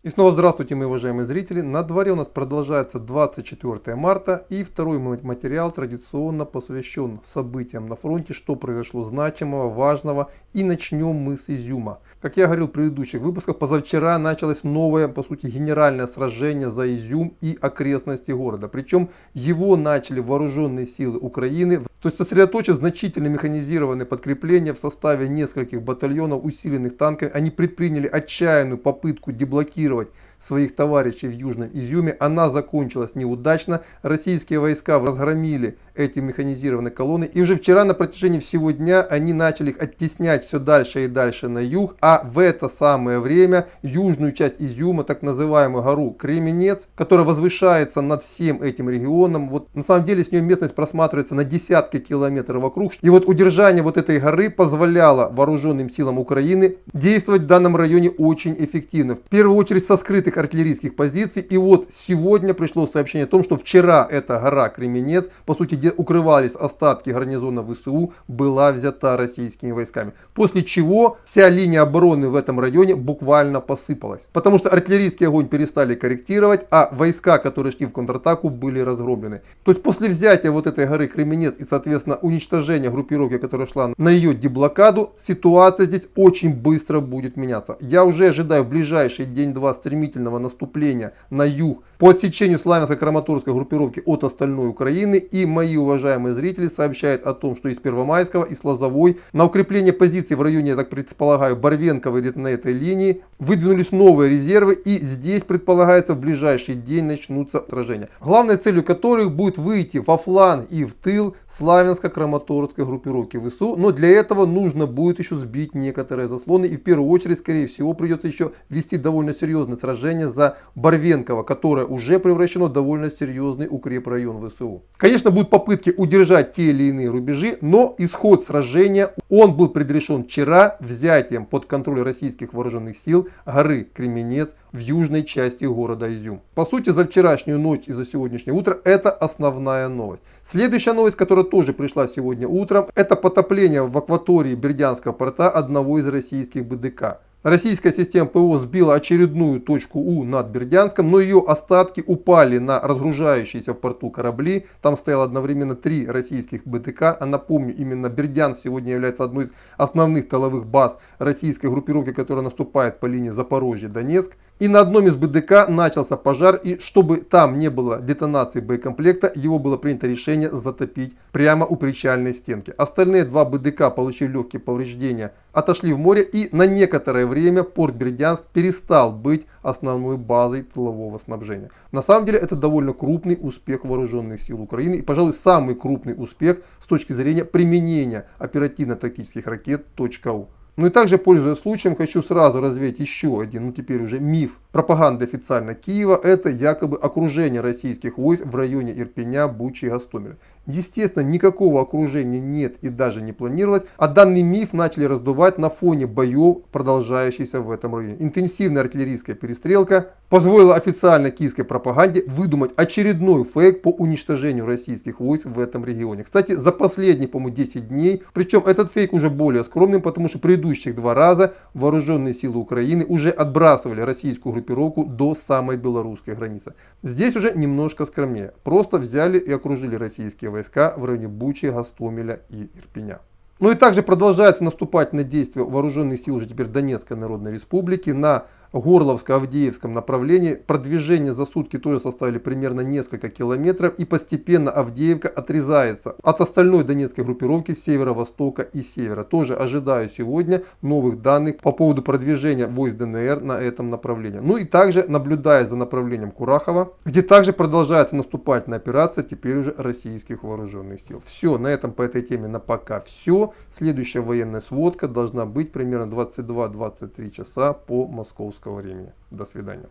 И снова здравствуйте, мои уважаемые зрители. На дворе у нас продолжается 24 марта, и второй материал традиционно посвящен событиям на фронте, что произошло значимого, важного. И начнем мы с Изюма. Как я говорил в предыдущих выпусках, позавчера началось новое, по сути, генеральное сражение за Изюм и окрестности города. Причем его начали вооруженные силы Украины, то есть сосредоточив значительно механизированные подкрепления в составе нескольких батальонов, усиленных танками. Они предприняли отчаянную попытку деблокировать своих товарищей в Южном Изюме. Она закончилась неудачно. Российские войска разгромили эти механизированные колонны. И уже вчера на протяжении всего дня они начали их оттеснять все дальше и дальше на юг. А в это самое время южную часть Изюма, так называемую гору Кременец, которая возвышается над всем этим регионом. Вот на самом деле с нее местность просматривается на десятки километров вокруг. И вот удержание вот этой горы позволяло вооруженным силам Украины действовать в данном районе очень эффективно. В первую очередь со скрытых артиллерийских позиций. И вот сегодня пришло сообщение о том, что вчера эта гора Кременец, по сути, где укрывались остатки гарнизона ВСУ, была взята российскими войсками. После чего вся линия обороны в этом районе буквально посыпалась. Потому что артиллерийский огонь перестали корректировать, а войска, которые шли в контратаку, были разгромлены. То есть после взятия вот этой горы Кременец и, соответственно, уничтожения группировки, которая шла на ее деблокаду, ситуация здесь очень быстро будет меняться. Я уже ожидаю в ближайший день-два стремительного наступления на юг по отсечению славянско-краматорской группировки от остальной Украины. И мои уважаемые зрители сообщают о том, что из Первомайского, из Лозовой на укрепление позиций в районе, я так предполагаю, Барвенковой, где-то на этой линии, выдвинулись новые резервы. И здесь, предполагается, в ближайший день начнутся сражения, главной целью которых будет выйти во фланг и в тыл славянско-краматорской группировки ВСУ. Но для этого нужно будет еще сбить некоторые заслоны. И в первую очередь, скорее всего, придется еще вести довольно серьезное сражение за Барвенково, которое уже превращено в довольно серьезный укрепрайон ВСУ. Конечно, будут попытки удержать те или иные рубежи, но исход сражения, он был предрешен вчера взятием под контроль российских вооруженных сил горы Кременец в южной части города Изюм. По сути, за вчерашнюю ночь и за сегодняшнее утро это основная новость. Следующая новость, которая тоже пришла сегодня утром, это потопление в акватории Бердянского порта одного из российских БДК. Российская система ПВО сбила очередную точку У над Бердянском, но ее остатки упали на разгружающиеся в порту корабли. Там стояло одновременно 3 российских БТК. А напомню, именно Бердянск сегодня является одной из основных тыловых баз российской группировки, которая наступает по линии Запорожье-Донецк. И на одном из БДК начался пожар, и чтобы там не было детонации боекомплекта, его было принято решение затопить прямо у причальной стенки. Остальные 2 БДК, получив легкие повреждения, отошли в море, и на некоторое время порт Бердянск перестал быть основной базой тылового снабжения. На самом деле это довольно крупный успех вооруженных сил Украины, и, пожалуй, самый крупный успех с точки зрения применения оперативно-тактических ракет .У. Ну и также, пользуясь случаем, хочу сразу развеять еще один, теперь уже миф пропаганды официально Киева. Это якобы окружение российских войск в районе Ирпеня, Бучи и Гостомеля. Естественно, никакого окружения нет и даже не планировалось, а данный миф начали раздувать на фоне боев, продолжающихся в этом районе. Интенсивная артиллерийская перестрелка позволила официальной киевской пропаганде выдумать очередной фейк по уничтожению российских войск в этом регионе. Кстати, за последние, по-моему, 10 дней, причем этот фейк уже более скромный, потому что предыдущих 2 раза вооруженные силы Украины уже отбрасывали российскую группировку до самой белорусской границы. Здесь уже немножко скромнее. Просто взяли и окружили российские войска в районе Бучи, Гостомеля и Ирпеня. Ну и также продолжаются наступательные действия вооруженных сил уже теперь Донецкой Народной Республики на Горловско-Авдеевском направлении. Продвижение за сутки тоже составили примерно несколько километров, и постепенно Авдеевка отрезается от остальной донецкой группировки с северо-востока и севера. Тоже ожидаю сегодня новых данных по поводу продвижения войск ДНР на этом направлении. Ну и также наблюдая за направлением Курахова, где также продолжается наступательная операция теперь уже российских вооруженных сил. Все, на этом по этой теме на пока все. Следующая военная сводка должна быть примерно 22-23 часа по московскому времени. До свидания.